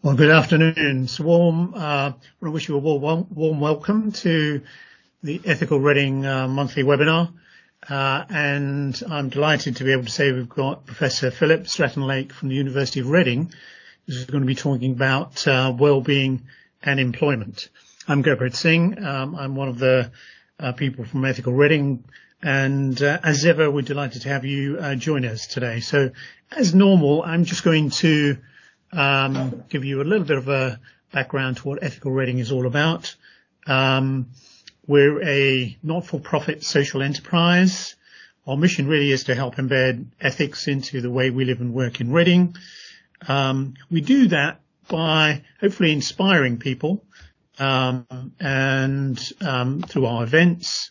Well, good afternoon. So I want to wish you a warm welcome to the Ethical Reading monthly webinar. And I'm delighted to be able to say we've got Professor Philip Stratton-Lake from the University of Reading, who's going to be talking about well-being and employment. I'm Gurpreet Singh. I'm one of the people from Ethical Reading, and as ever, we're delighted to have you join us today. So, as normal, I'm just going to give you a little bit of a background to what Ethical Reading is all about. We're a not-for-profit social enterprise. Our mission really is to help embed ethics into the way we live and work in Reading. We do that by hopefully inspiring people and through our events.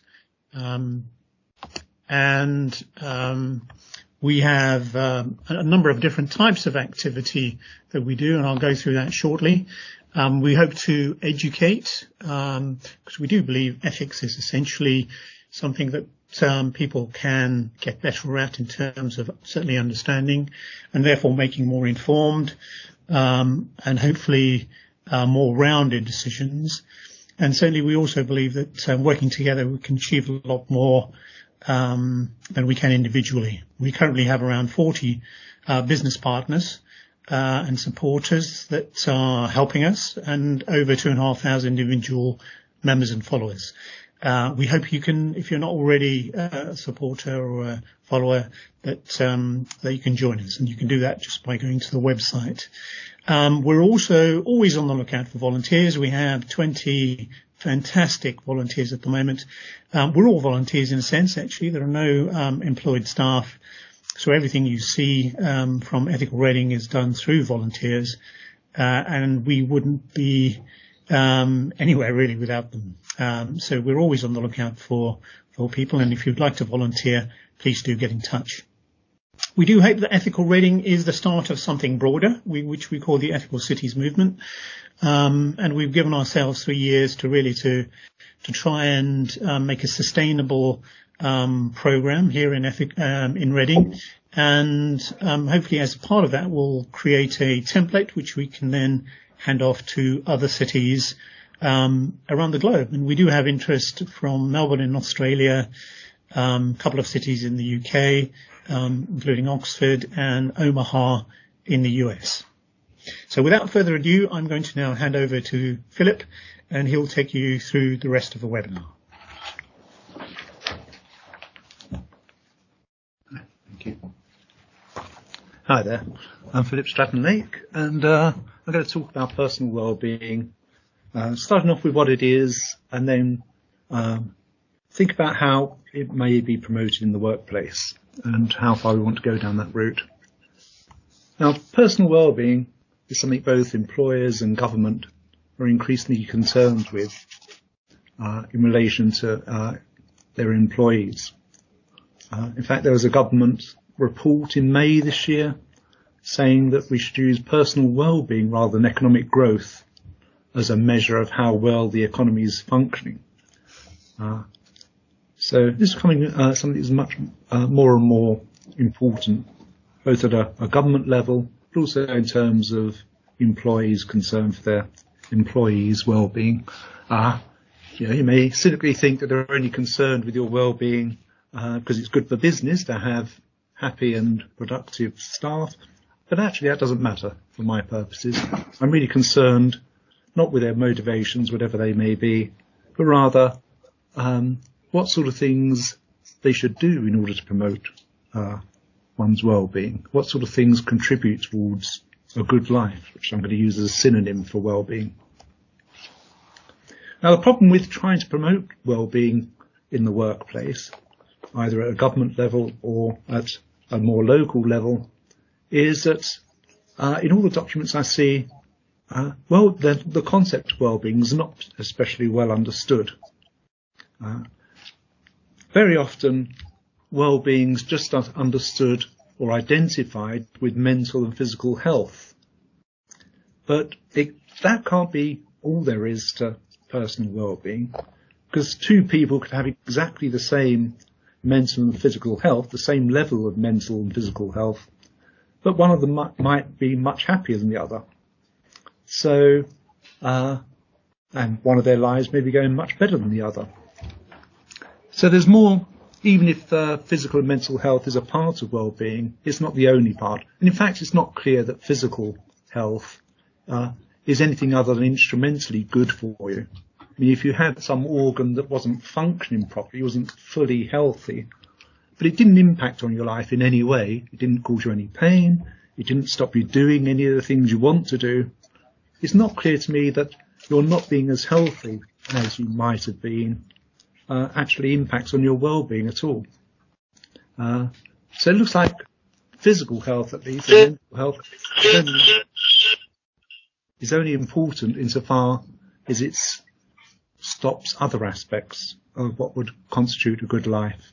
We have a number of different types of activity that we do, and I'll go through that shortly. We hope to educate, because we do believe ethics is essentially something that people can get better at in terms of certainly understanding and therefore making more informed and hopefully more rounded decisions. And certainly we also believe that working together we can achieve a lot more than we can individually. We currently have around 40 business partners and supporters that are helping us, and over 2,500 individual members and followers. We hope you can, if you're not already a supporter or a follower, that you can join us, and you can do that just by going to the website. We're also always on the lookout for volunteers. We have 20 fantastic volunteers at the moment. We're all volunteers in a sense, actually. There are no employed staff. So everything you see from Ethical Reading is done through volunteers, and we wouldn't be anywhere really without them. So we're always on the lookout for people, and if you'd like to volunteer, please do get in touch. We do hope that Ethical Reading is the start of something broader, which we call the Ethical Cities Movement. And we've given ourselves 3 years to really to try and make a sustainable program here in Reading. And hopefully as part of that, we'll create a template which we can then hand off to other cities around the globe. And we do have interest from Melbourne in Australia, a couple of cities in the UK, including Oxford and Omaha in the US. So without further ado, I'm going to now hand over to Philip, and he'll take you through the rest of the webinar. Thank you. Hi there, I'm Philip Stratton-Lake, and I'm going to talk about personal well-being, starting off with what it is, and then think about how it may be promoted in the workplace and how far we want to go down that route. Now, personal well-being is something both employers and government are increasingly concerned with in relation to their employees. In fact, there was a government report in May this year saying that we should use personal well-being rather than economic growth as a measure of how well the economy is functioning. So this is becoming something that is much more and more important, both at a government level, but also in terms of employees' concern for their employees' well-being. You may cynically think that they're only concerned with your well-being because it's good for business to have happy and productive staff, but actually that doesn't matter for my purposes. I'm really concerned not with their motivations, whatever they may be, but rather what sort of things they should do in order to promote one's well-being. What sort of things contribute towards a good life, which I'm going to use as a synonym for well-being. Now, the problem with trying to promote well-being in the workplace, either at a government level or at a more local level, is that in all the documents I see, the concept of well-being is not especially well understood. Very often, well-being is just understood or identified with mental and physical health. But that can't be all there is to personal well-being, because two people could have exactly the same mental and physical health, the same level of mental and physical health, but one of them might be much happier than the other. So, and one of their lives may be going much better than the other. So there's more, even if physical and mental health is a part of well-being, it's not the only part. And in fact, it's not clear that physical health is anything other than instrumentally good for you. I mean, if you had some organ that wasn't functioning properly, wasn't fully healthy, but it didn't impact on your life in any way, it didn't cause you any pain, it didn't stop you doing any of the things you want to do, it's not clear to me that you're not being as healthy as you might have been actually impacts on your well-being at all. So it looks like physical health, at least, and mental health is only important insofar as it stops other aspects of what would constitute a good life.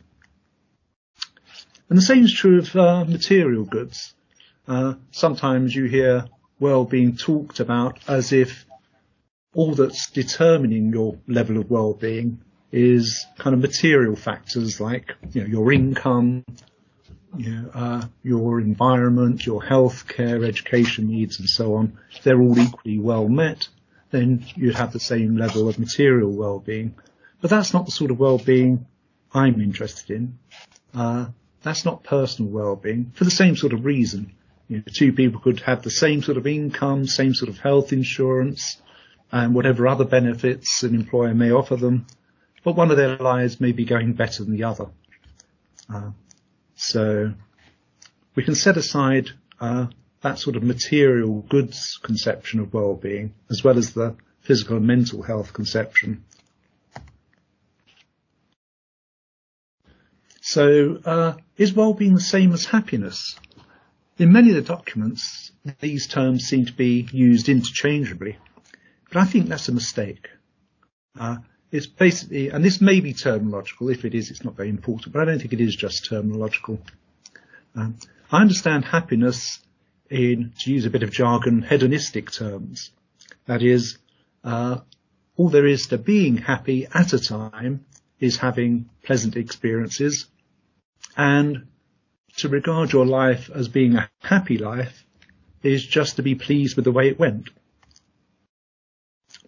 And the same is true of material goods. Sometimes you hear well-being talked about as if all that's determining your level of well-being is kind of material factors like, your income, your environment, your healthcare, education needs, and so on. If they're all equally well met, then you'd have the same level of material well-being. But that's not the sort of well-being I'm interested in. That's not personal well-being for the same sort of reason. Two people could have the same sort of income, same sort of health insurance, and whatever other benefits an employer may offer them, but one of their lives may be going better than the other. So we can set aside that sort of material goods conception of well-being, as well as the physical and mental health conception. So is well-being the same as happiness? In many of the documents, these terms seem to be used interchangeably, but I think that's a mistake. It's basically, and this may be terminological. If it is, it's not very important, but I don't think it is just terminological. I understand happiness in, to use a bit of jargon, hedonistic terms. That is, all there is to being happy at a time is having pleasant experiences, and to regard your life as being a happy life is just to be pleased with the way it went.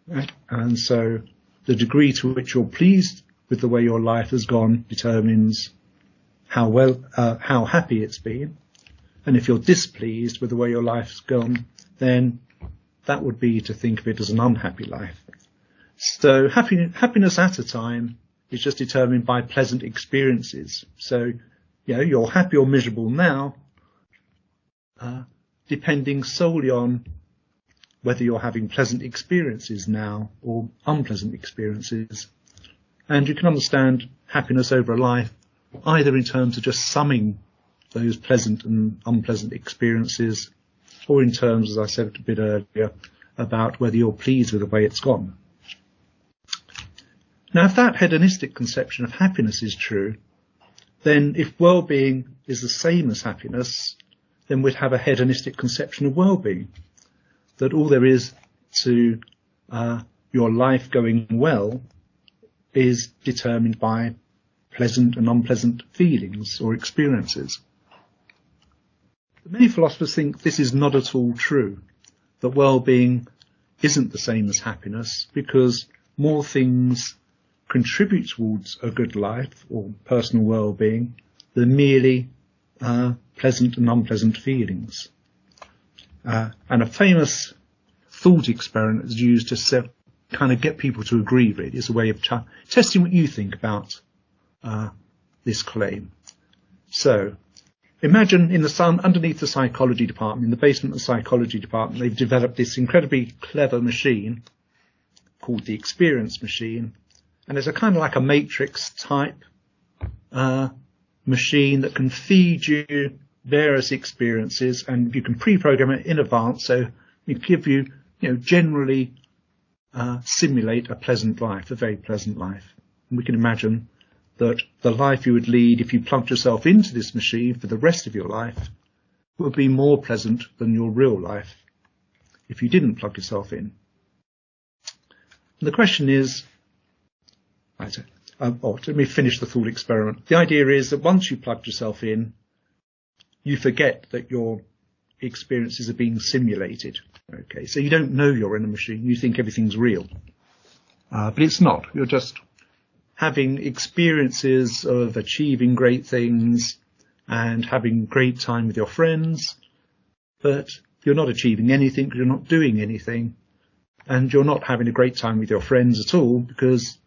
Right? And so the degree to which you're pleased with the way your life has gone determines how happy it's been. And if you're displeased with the way your life's gone, then that would be to think of it as an unhappy life. So happiness at a time is just determined by pleasant experiences. So, you're happy or miserable now, depending solely on whether you're having pleasant experiences now or unpleasant experiences. And you can understand happiness over a life either in terms of just summing those pleasant and unpleasant experiences, or in terms, as I said a bit earlier, about whether you're pleased with the way it's gone. Now, if that hedonistic conception of happiness is true, then if well-being is the same as happiness, then we'd have a hedonistic conception of well-being. That all there is to your life going well is determined by pleasant and unpleasant feelings or experiences. But many philosophers think this is not at all true, that well-being isn't the same as happiness, because more things contribute towards a good life or personal well-being than merely pleasant and unpleasant feelings. And a famous thought experiment is used to kind of get people to agree, really, as a way of testing what you think about this claim. So imagine underneath the psychology department, in the basement of the psychology department, they've developed this incredibly clever machine called the experience machine. And it's a kind of like a matrix type machine that can feed you various experiences, and you can pre-program it in advance, so it give you, generally simulate a pleasant life, a very pleasant life. And we can imagine that the life you would lead if you plugged yourself into this machine for the rest of your life would be more pleasant than your real life if you didn't plug yourself in. And the question is, let me finish the thought experiment. The idea is that once you plugged yourself in, you forget that you're experiences are being simulated. Okay, so you don't know you're in a machine. You think everything's real, but it's not. You're just having experiences of achieving great things and having great time with your friends, but you're not achieving anything, you're not doing anything, and you're not having a great time with your friends at all because,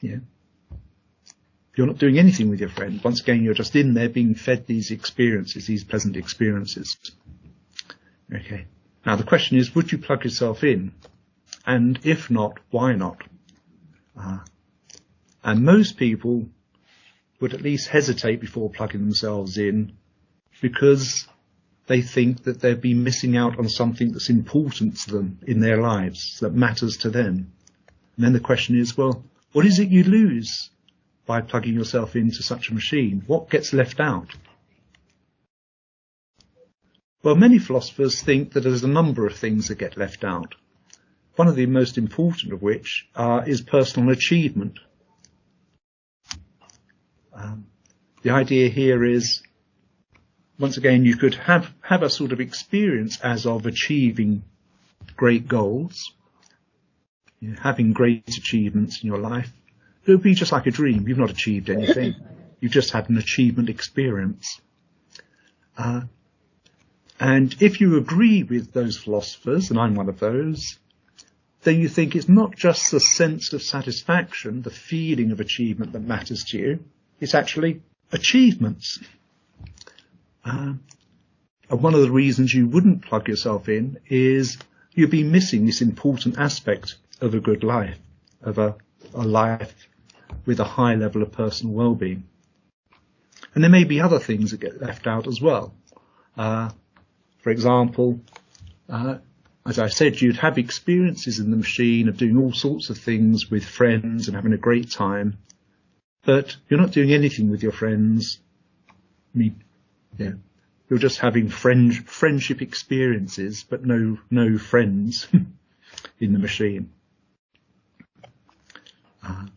you're not doing anything with your friends. Once again, you're just in there being fed these experiences, these pleasant experiences. Okay. Now the question is, would you plug yourself in? And if not, why not? And most people would at least hesitate before plugging themselves in because they think that they'll be missing out on something that's important to them in their lives, that matters to them. And then the question is, well, what is it you lose by plugging yourself into such a machine? What gets left out? Well, many philosophers think that there's a number of things that get left out. One of the most important of which is personal achievement. The idea here is, once again, you could have a sort of experience as of achieving great goals, having great achievements in your life. It would be just like a dream. You've not achieved anything. You've just had an achievement experience. And if you agree with those philosophers, and I'm one of those, then you think it's not just the sense of satisfaction, the feeling of achievement that matters to you. It's actually achievements. And one of the reasons you wouldn't plug yourself in is you'd be missing this important aspect of a good life, of a life with a high level of personal well-being. And there may be other things that get left out as well. For example, as I said, you'd have experiences in the machine of doing all sorts of things with friends and having a great time, but you're not doing anything with your friends. You're just having friendship experiences, but no friends in the machine.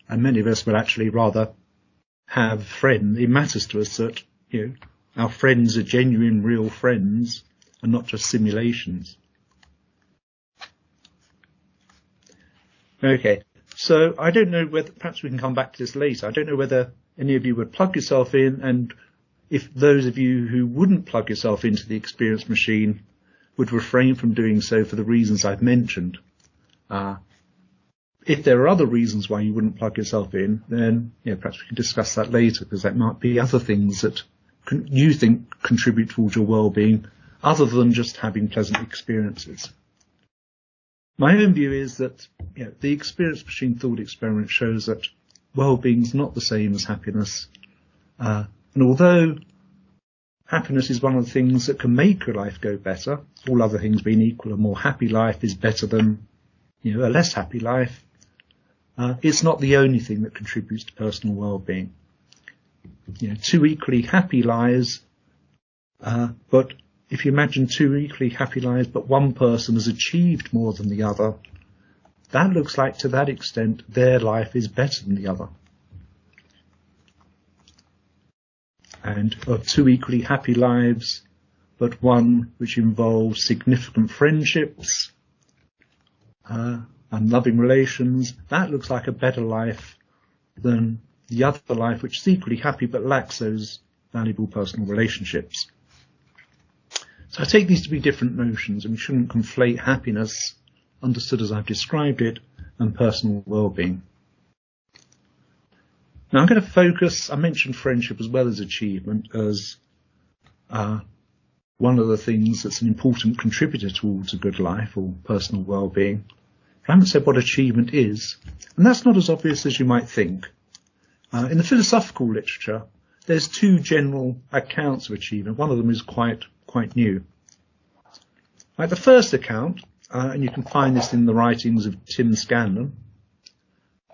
And many of us would actually rather have friends. It matters to us that our friends are genuine, real friends, and not just simulations. Okay, so I don't know whether, perhaps we can come back to this later. I don't know whether any of you would plug yourself in, and if those of you who wouldn't plug yourself into the experience machine would refrain from doing so for the reasons I've mentioned. If there are other reasons why you wouldn't plug yourself in, then perhaps we can discuss that later, because that might be other things that you think contribute towards your well-being, other than just having pleasant experiences. My own view is that the experience machine thought experiment shows that well-being is not the same as happiness. And although happiness is one of the things that can make your life go better, all other things being equal, a more happy life is better than a less happy life. It's not the only thing that contributes to personal well-being. Two equally happy lives, but if you imagine two equally happy lives, but one person has achieved more than the other, that looks like, to that extent, their life is better than the other. And of two equally happy lives, but one which involves significant friendships and loving relations, that looks like a better life than the other life, which is equally happy but lacks those valuable personal relationships. So I take these to be different notions, and we shouldn't conflate happiness, understood as I've described it, and personal well-being. Now I'm going to focus, I mentioned friendship as well as achievement as one of the things that's an important contributor towards a good life or personal well-being. I haven't said what achievement is, and that's not as obvious as you might think. In the philosophical literature, there's two general accounts of achievement. One of them is quite new. Right, the first account, and you can find this in the writings of Tim Scanlon,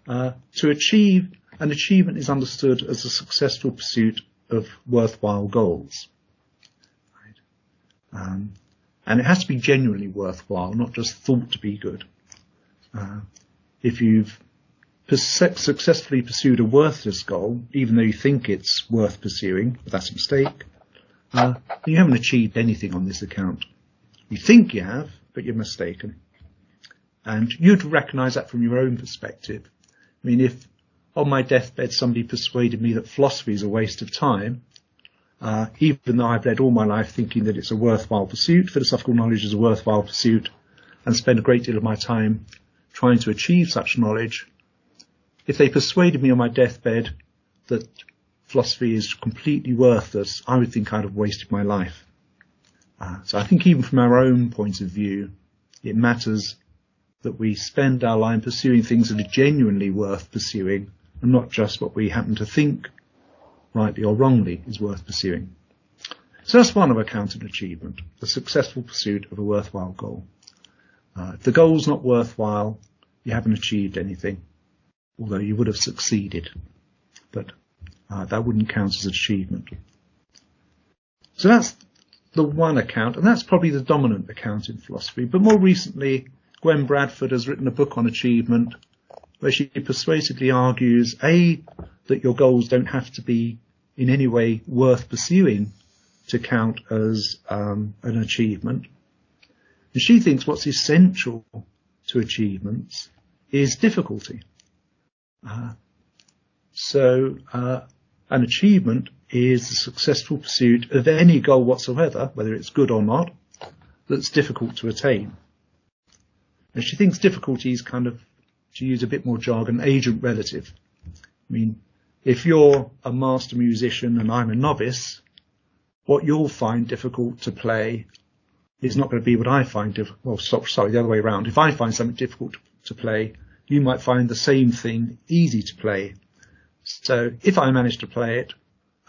to achieve an achievement is understood as a successful pursuit of worthwhile goals. Right? And it has to be genuinely worthwhile, not just thought to be good. If you've successfully pursued a worthless goal, even though you think it's worth pursuing, but that's a mistake, you haven't achieved anything on this account. You think you have, but you're mistaken. And you'd recognise that from your own perspective. I mean, if on my deathbed somebody persuaded me that philosophy is a waste of time, even though I've led all my life thinking that it's a worthwhile pursuit, philosophical knowledge is a worthwhile pursuit, and spend a great deal of my time trying to achieve such knowledge, if they persuaded me on my deathbed that philosophy is completely worthless, I would think I'd have wasted my life. So I think even from our own point of view, it matters that we spend our life pursuing things that are genuinely worth pursuing, and not just what we happen to think, rightly or wrongly, is worth pursuing. So that's one of account of achievement, the successful pursuit of a worthwhile goal. If the goal's not worthwhile, you haven't achieved anything, although you would have succeeded. But that wouldn't count as an achievement. So that's the one account, and that's probably the dominant account in philosophy. But more recently, Gwen Bradford has written a book on achievement where she persuasively argues, A, that your goals don't have to be in any way worth pursuing to count as an achievement. And she thinks what's essential to achievements is difficulty. So an achievement is the successful pursuit of any goal whatsoever, whether it's good or not, that's difficult to attain. And she thinks difficulty is kind of, to use a bit more jargon, agent relative. I mean, if you're a master musician and I'm a novice, what you'll find difficult to play is not going to be what I find difficult. Well, sorry, the other way around. If I find something difficult to play, you might find the same thing easy to play. So if I managed to play it,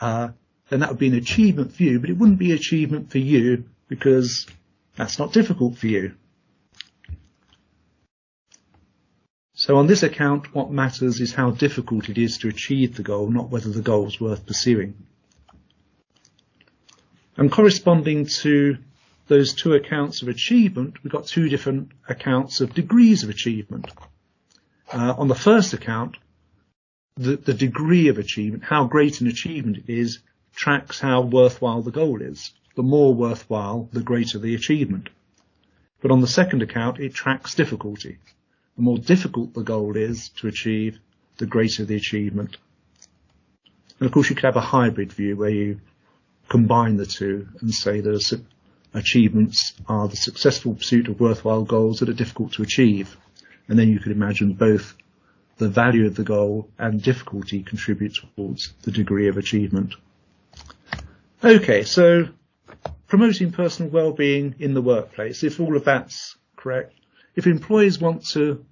then that would be an achievement for you, but it wouldn't be an achievement for you because that's not difficult for you. So on this account, what matters is how difficult it is to achieve the goal, not whether the goal is worth pursuing. And corresponding to those two accounts of achievement, we've got two different accounts of degrees of achievement. On the first account, the degree of achievement, how great an achievement it is, tracks how worthwhile the goal is. The more worthwhile, the greater the achievement. But on the second account, it tracks difficulty. The more difficult the goal is to achieve, the greater the achievement. And of course, you could have a hybrid view where you combine the two and say that achievements are the successful pursuit of worthwhile goals that are difficult to achieve. And then you could imagine both the value of the goal and difficulty contribute towards the degree of achievement. Okay, so promoting personal well-being in the workplace, if all of that's correct, if employers want to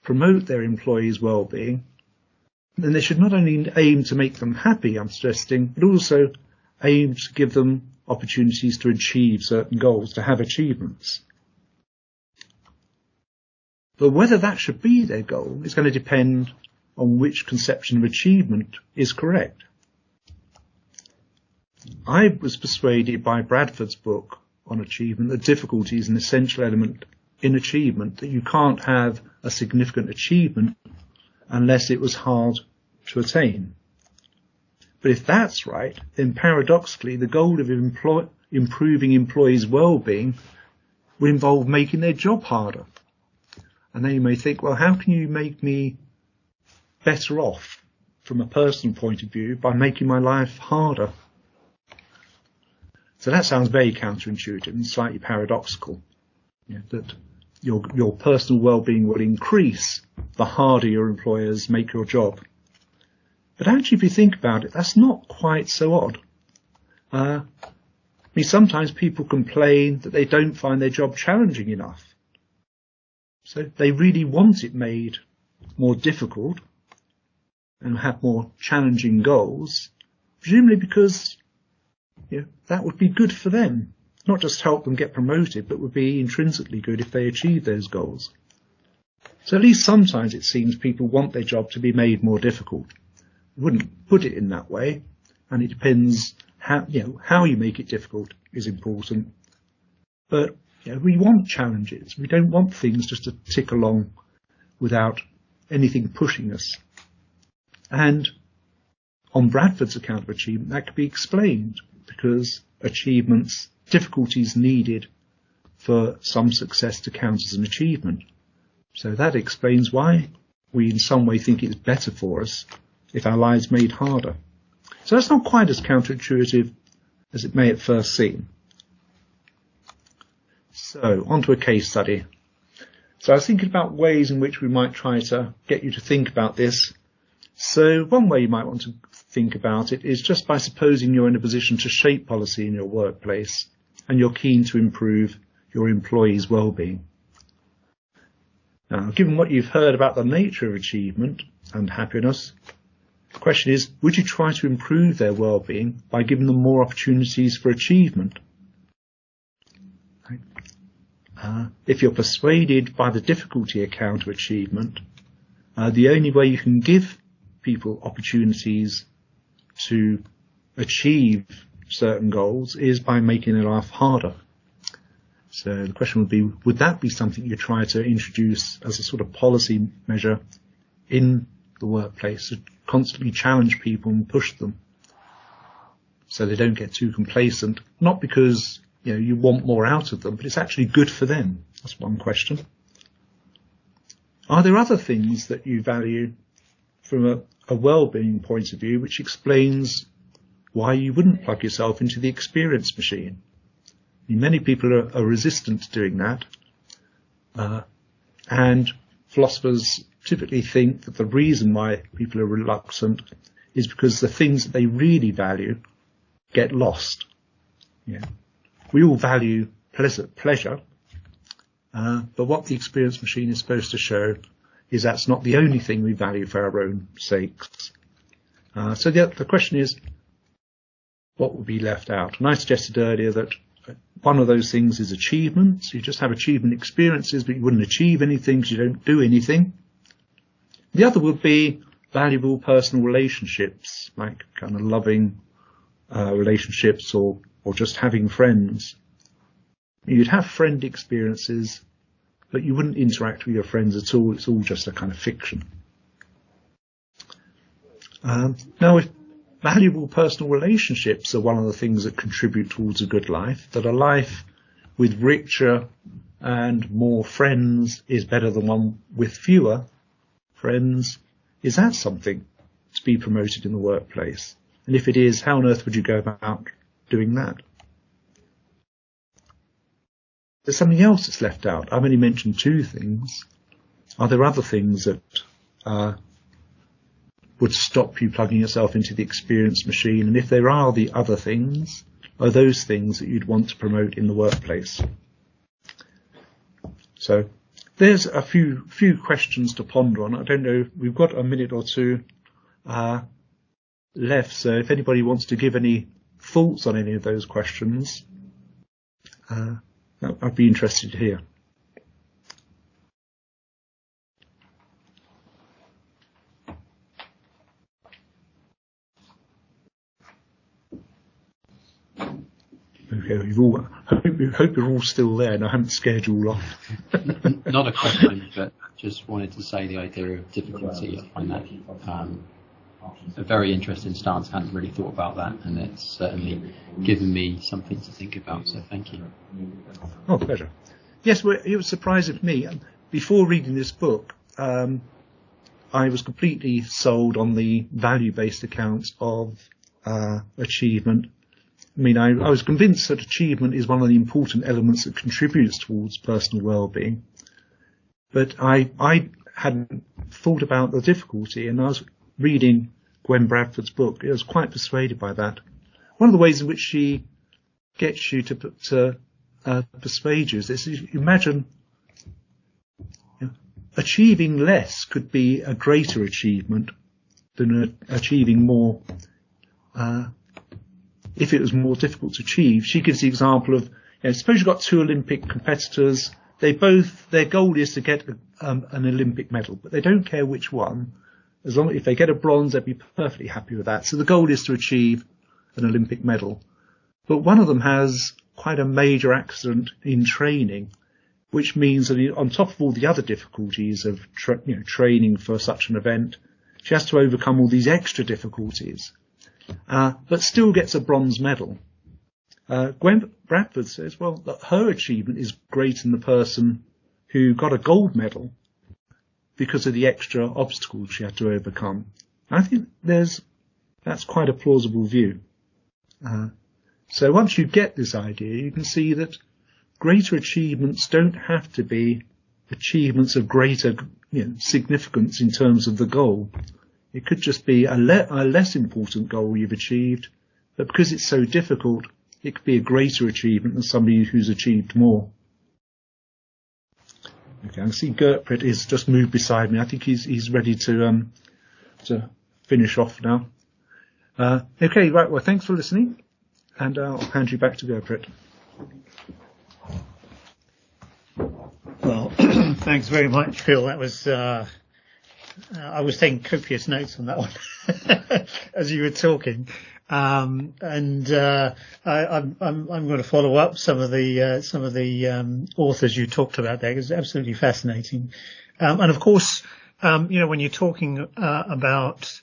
promote their employees' well-being, then they should not only aim to make them happy, I'm suggesting, but also aim to give them opportunities to achieve certain goals, to have achievements. But whether that should be their goal is going to depend on which conception of achievement is correct. I was persuaded by Bradford's book on achievement that difficulty is an essential element in achievement, that you can't have a significant achievement unless it was hard to attain. But if that's right, then paradoxically the goal of improving employees' well-being would involve making their job harder. And then you may think, well, how can you make me better off from a personal point of view by making my life harder? So that sounds very counterintuitive and slightly paradoxical, that your personal well-being will increase the harder your employers make your job. But actually, if you think about it, that's not quite so odd. I mean, sometimes people complain that they don't find their job challenging enough. So they really want it made more difficult and have more challenging goals, presumably because that would be good for them. Not just help them get promoted, but would be intrinsically good if they achieve those goals. So at least sometimes it seems people want their job to be made more difficult. You wouldn't put it in that way, and it depends how you make it difficult is important. But we want challenges. We don't want things just to tick along without anything pushing us. And on Bradford's account of achievement, that could be explained because difficulties needed for some success to count as an achievement. So that explains why we in some way think it's better for us if our lives made harder. So that's not quite as counterintuitive as it may at first seem. So on to a case study. So I was thinking about ways in which we might try to get you to think about this. So one way you might want to think about it is just by supposing you're in a position to shape policy in your workplace and you're keen to improve your employees' well-being. Now, given what you've heard about the nature of achievement and happiness, the question is, would you try to improve their well-being by giving them more opportunities for achievement? If you're persuaded by the difficulty account of achievement, the only way you can give people opportunities to achieve certain goals is by making their life harder. So the question would be, would that be something you try to introduce as a sort of policy measure in the workplace, to constantly challenge people and push them so they don't get too complacent, not because you want more out of them, but it's actually good for them? That's one question. Are there other things that you value from a well-being point of view which explains why you wouldn't plug yourself into the experience machine? Many people are resistant to doing that, and philosophers typically think that the reason why people are reluctant is because the things that they really value get lost. We all value pleasure, but what the experience machine is supposed to show is that's not the only thing we value for our own sakes. So the question is, what would be left out? And I suggested earlier that one of those things is achievements. You just have achievement experiences, but you wouldn't achieve anything because you don't do anything. The other would be valuable personal relationships, like kind of loving relationships or just having friends. You'd have friend experiences, but you wouldn't interact with your friends at all. It's all just a kind of fiction. Now, if valuable personal relationships are one of the things that contribute towards a good life, that a life with richer and more friends is better than one with fewer friends, is that something to be promoted in the workplace? And if it is, how on earth would you go about doing that? There's something else that's left out. I've only mentioned two things. Are there other things that would stop you plugging yourself into the experience machine? And if there are the other things, are those things that you'd want to promote in the workplace? So there's a few questions to ponder on. I don't know, we've got a minute or two left, so if anybody wants to give any thoughts on any of those questions, I'd be interested to hear. Okay, hope you're all still there, and I haven't scared you all off. Not a question, but just wanted to say the idea of difficulty. I find that a very interesting stance. I hadn't really thought about that, and it's certainly given me something to think about, so thank you. Oh, pleasure. Yes, well, it was surprising for me. Before reading this book, I was completely sold on the value-based accounts of achievement. I mean, I was convinced that achievement is one of the important elements that contributes towards personal well-being. But I hadn't thought about the difficulty, and I was reading Gwen Bradford's book. I was quite persuaded by that. One of the ways in which she gets you to persuade you is this. Imagine achieving less could be a greater achievement than achieving more. If it was more difficult to achieve, she gives the example of, suppose you've got two Olympic competitors. Their goal is to get an Olympic medal, but they don't care which one. As long as if they get a bronze, they'd be perfectly happy with that. So the goal is to achieve an Olympic medal. But one of them has quite a major accident in training, which means that on top of all the other difficulties of training for such an event, she has to overcome all these extra difficulties. But still gets a bronze medal. Gwen Bradford says, well, that her achievement is greater than the person who got a gold medal because of the extra obstacles she had to overcome. I think that's quite a plausible view. So once you get this idea, you can see that greater achievements don't have to be achievements of greater significance in terms of the goal. It could just be a less important goal you've achieved, but because it's so difficult, it could be a greater achievement than somebody who's achieved more. Okay, I see Gertpret is just moved beside me. I think he's ready to finish off now. Okay, right. Well, thanks for listening, and I'll hand you back to Gertpret. Well, thanks very much, Phil. That was I was taking copious notes on that one as you were talking, and I'm going to follow up some of the authors you talked about there. It's absolutely fascinating, and of course, when you're talking about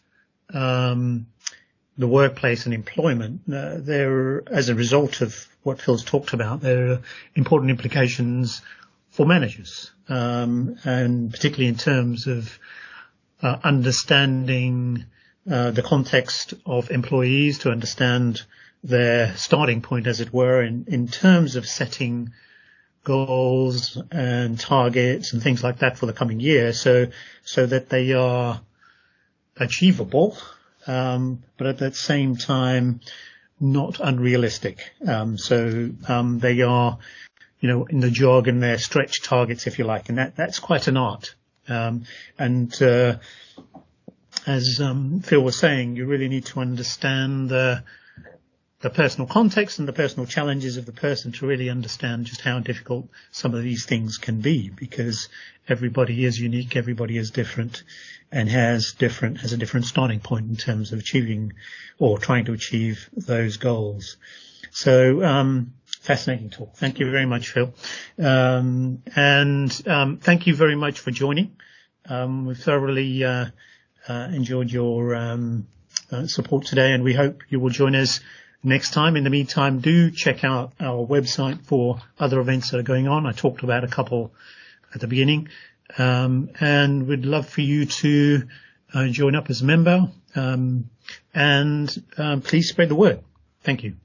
the workplace and employment, there, as a result of what Phil's talked about, there are important implications for managers, and particularly in terms of understanding the context of employees, to understand their starting point, as it were, in terms of setting goals and targets and things like that for the coming year, so that they are achievable, but at that same time not unrealistic. They are, in the jargon, they're stretch targets, if you like, and that's quite an art. As Phil was saying, you really need to understand the personal context and the personal challenges of the person to really understand just how difficult some of these things can be, because everybody is unique, everybody is different, and has a different starting point in terms of achieving or trying to achieve those goals. So, fascinating talk. Thank you very much, Phil. And thank you very much for joining. We've thoroughly enjoyed your support today, and we hope you will join us next time. In the meantime, do check out our website for other events that are going on. I talked about a couple at the beginning, and we'd love for you to join up as a member, and please spread the word. Thank you.